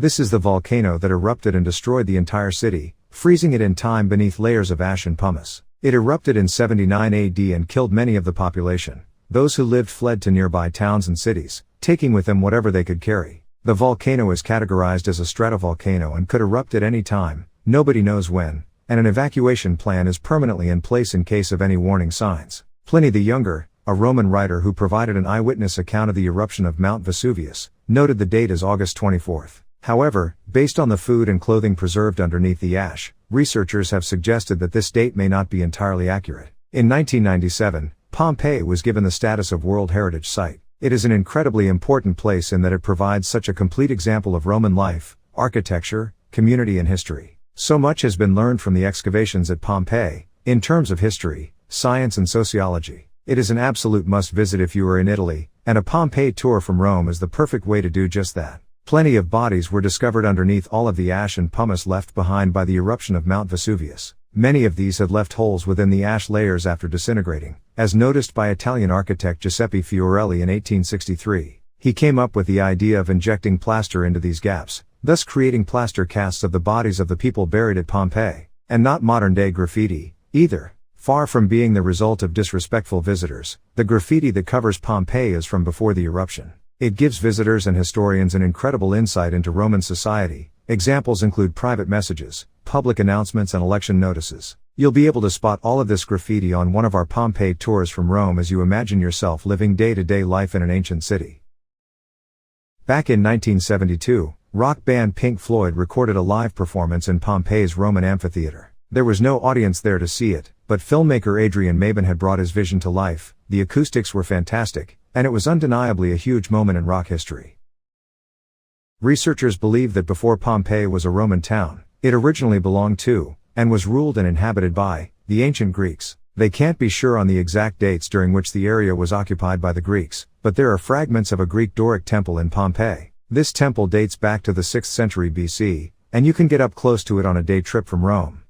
This is the volcano that erupted and destroyed the entire city, freezing it in time beneath layers of ash and pumice. It erupted in 79 AD and killed many of the population. Those who lived fled to nearby towns and cities, taking with them whatever they could carry. The volcano is categorized as a stratovolcano and could erupt at any time, nobody knows when, and an evacuation plan is permanently in place in case of any warning signs. Pliny the Younger, a Roman writer who provided an eyewitness account of the eruption of Mount Vesuvius, noted the date as August 24. However, based on the food and clothing preserved underneath the ash, researchers have suggested that this date may not be entirely accurate. In 1997, Pompeii was given the status of World Heritage Site. It is an incredibly important place in that it provides such a complete example of Roman life, architecture, community and history. So much has been learned from the excavations at Pompeii, in terms of history, science and sociology. It is an absolute must-visit if you are in Italy, and a Pompeii tour from Rome is the perfect way to do just that. Plenty of bodies were discovered underneath all of the ash and pumice left behind by the eruption of Mount Vesuvius. Many of these had left holes within the ash layers after disintegrating, as noticed by Italian architect Giuseppe Fiorelli in 1863. He came up with the idea of injecting plaster into these gaps, thus creating plaster casts of the bodies of the people buried at Pompeii. And not modern-day graffiti, either. Far from being the result of disrespectful visitors, the graffiti that covers Pompeii is from before the eruption. It gives visitors and historians an incredible insight into Roman society. Examples include private messages, public announcements and election notices. You'll be able to spot all of this graffiti on one of our Pompeii tours from Rome as you imagine yourself living day-to-day life in an ancient city. Back in 1972, rock band Pink Floyd recorded a live performance in Pompeii's Roman amphitheater. There was no audience there to see it, but filmmaker Adrian Maben had brought his vision to life. The acoustics were fantastic, and it was undeniably a huge moment in rock history. Researchers believe that before Pompeii was a Roman town, it originally belonged to, and was ruled and inhabited by, the ancient Greeks. They can't be sure on the exact dates during which the area was occupied by the Greeks, but there are fragments of a Greek Doric temple in Pompeii. This temple dates back to the 6th century BC, and you can get up close to it on a day trip from Rome.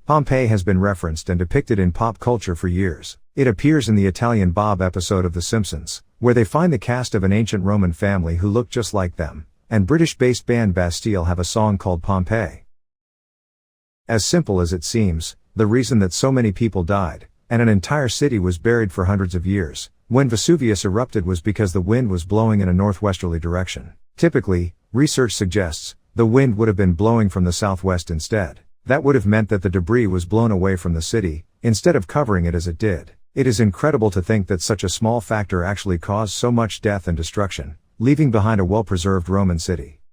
Pompeii has been referenced and depicted in pop culture for years. It appears in the Italian Bob episode of The Simpsons, where they find the cast of an ancient Roman family who look just like them, and British-based band Bastille have a song called Pompeii. As simple as it seems, the reason that so many people died, and an entire city was buried for hundreds of years, when Vesuvius erupted was because the wind was blowing in a northwesterly direction. Typically, research suggests, the wind would have been blowing from the southwest instead. That would have meant that the debris was blown away from the city, instead of covering it as it did. It is incredible to think that such a small factor actually caused so much death and destruction, leaving behind a well-preserved Roman city.